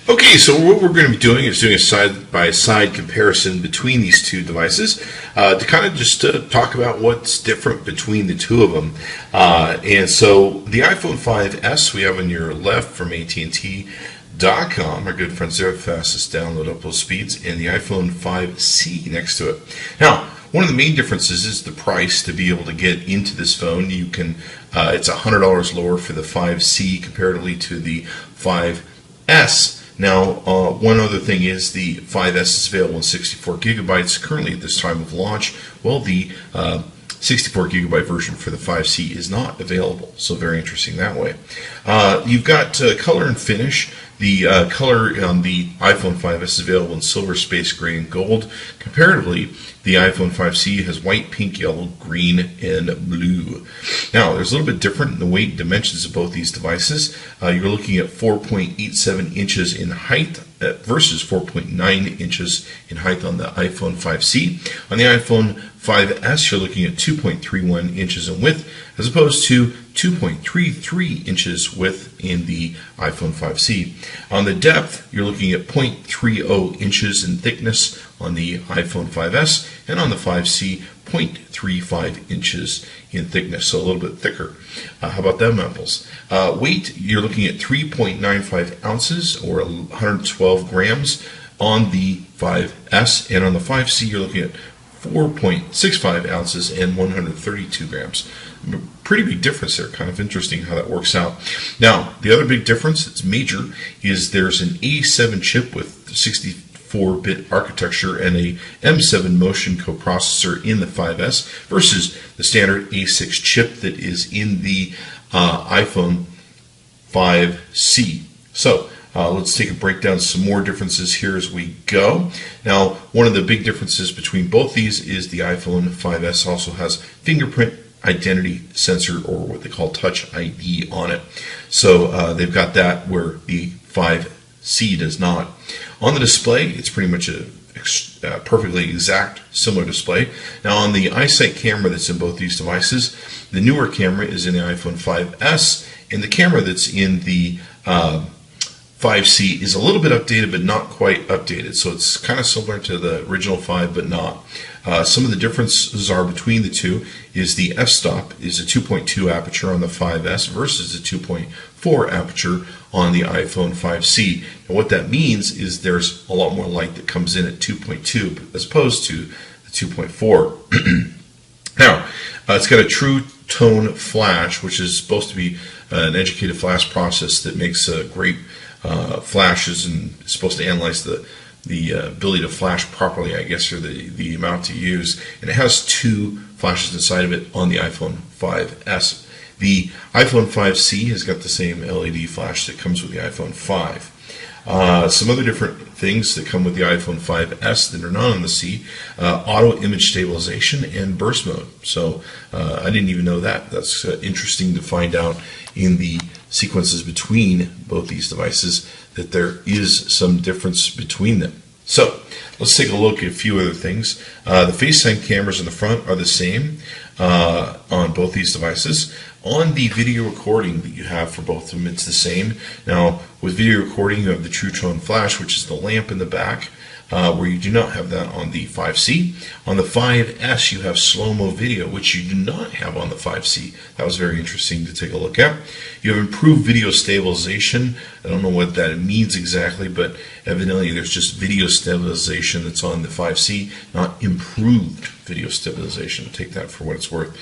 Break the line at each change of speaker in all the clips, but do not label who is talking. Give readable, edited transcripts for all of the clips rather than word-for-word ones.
Okay, so what we're going to be doing is doing a side-by-side comparison between these two devices to kind of just talk about what's different between the two of them. And so the iPhone 5S we have on your left from AT&T.com, our good friends there, fastest download upload speeds, and the iPhone 5C next to it. Now, one of the main differences is the price. To be able to get into this phone, you can it's $100 lower for the 5C comparatively to the 5S. Now, one other thing is the 5S is available in 64 gigabytes. Currently, at this time of launch, well, the 64 gigabyte version for the 5C is not available. So very interesting that way. You've got color and finish. The color on the iPhone 5S is available in silver, space gray, and gold. Comparatively, the iPhone 5C has white, pink, yellow, green, and blue. Now, there's a little bit different in the weight and dimensions of both these devices. You're looking at 4.87 inches in height versus 4.9 inches in height on the iPhone 5C. On the iPhone 5S, you're looking at 2.31 inches in width as opposed to 2.33 inches width in the iPhone 5C. On the depth, you're looking at 0.30 inches in thickness on the iPhone 5S, and on the 5C, 0.35 inches in thickness, so a little bit thicker. How about them apples? Weight, you're looking at 3.95 ounces or 112 grams on the 5S, and on the 5C, you're looking at 4.65 ounces and 132 grams. Pretty big difference there. Kind of interesting how that works out. Now, the other big difference that's major is there's an A7 chip with 64-bit architecture and a M7 motion coprocessor in the 5S versus the standard A6 chip that is in the iPhone 5C. So, let's take a breakdown, some more differences here as we go. Now, one of the big differences between both these is the iPhone 5S also has fingerprint identity sensor, or what they call Touch ID, on it. So they've got that where the 5C does not. On the display, it's pretty much a perfectly exact similar display. Now, on the iSight camera that's in both these devices, the newer camera is in the iPhone 5S, and the camera that's in the 5C is a little bit updated, but not quite updated. So it's kind of similar to the original 5, but not. Some of the differences are between the two is the f-stop is a 2.2 aperture on the 5S versus a 2.4 aperture on the iPhone 5C. And what that means is there's a lot more light that comes in at 2.2 as opposed to the 2.4. Now, it's got a true tone flash, which is supposed to be an educated flash process that makes great flashes and is supposed to analyze the ability to flash properly, I guess, or the amount to use. And it has two flashes inside of it on the iPhone 5S. The iPhone 5C has got the same LED flash that comes with the iPhone 5. Some other different things that come with the iPhone 5S that are not on the C, auto image stabilization and burst mode. So I didn't even know that. That's interesting to find out in the sequences between both these devices, that there is some difference between them. So let's take a look at a few other things. The FaceTime cameras in the front are the same on both these devices. On the video recording that you have for both of them, it's the same. Now, with video recording, you have the True Tone Flash, which is the lamp in the back, where you do not have that on the 5C. On the 5S, you have slow-mo video, which you do not have on the 5C. That was very interesting to take a look at. You have improved video stabilization. I don't know what that means exactly, but evidently there's just video stabilization that's on the 5C, not improved video stabilization. Take that for what it's worth.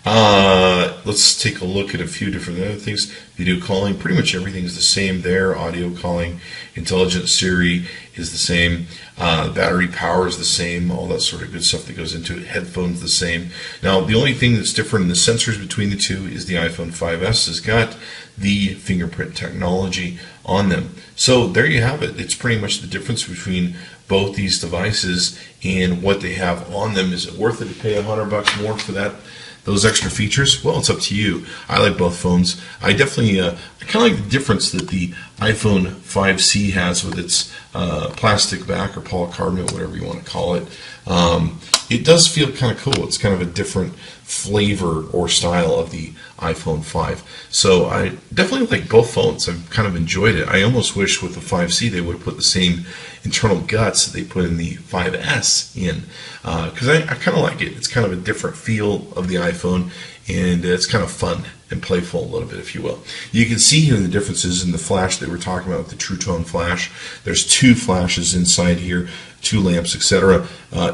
Let's take a look at a few different other things. Video calling, pretty much everything is the same there. Audio calling, intelligent Siri is the same. Battery power is the same. All that sort of good stuff that goes into it. Headphones the same. Now, the only thing that's different in the sensors between the two is the iPhone 5S has got the fingerprint technology on them. So there you have it. It's pretty much the difference between both these devices and what they have on them. Is it worth it to pay $100 more for that? Those extra features? Well, it's up to you. I like both phones. I definitely, I kind of like the difference that the iPhone 5C has with its plastic back or polycarbonate, whatever you want to call it. It does feel kind of cool. It's kind of a different flavor or style of the iPhone 5. So I definitely like both phones. I've kind of enjoyed it. I almost wish with the 5C they would have put the same internal guts that they put in the 5S in, because I kind of like it. It's kind of a different feel of the iPhone, and it's kind of fun and playful a little bit, if you will. You can see here the differences in the flash that we're talking about with the True Tone flash. There's two flashes inside here, two lamps, etc.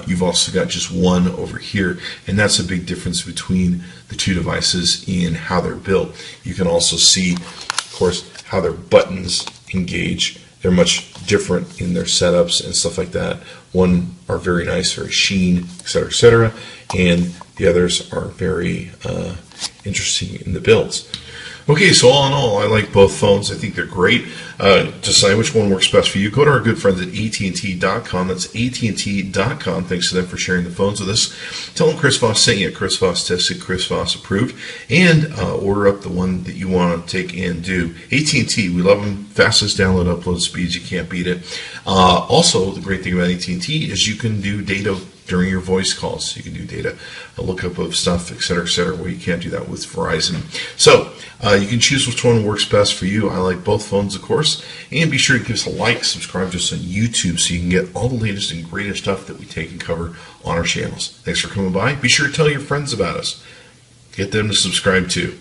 You've also got just one over here, and that's a big difference between the two devices in how they're built. You can also see, of course, how their buttons engage. They're much different in their setups and stuff like that. One are very nice, very sheen, etc., and the others are very interesting in the builds. Okay, so all in all, I like both phones. I think they're great. To decide which one works best for you, go to our good friends at AT&T.com. That's AT&T.com. Thanks to them for sharing the phones with us. Tell them Chris Voss sent you. Chris Voss tested, Chris Voss approved, and order up the one that you want to take and do. AT&T, we love them. Fastest download upload speeds, you can't beat it. Also, the great thing about AT&T is you can do data during your voice calls. You can do data, a lookup of stuff, etc., where you can't do that with Verizon. So you can choose which one works best for you. I like both phones, of course. And be sure to give us a like, subscribe to us on YouTube so you can get all the latest and greatest stuff that we take and cover on our channels. Thanks for coming by. Be sure to tell your friends about us. Get them to subscribe too.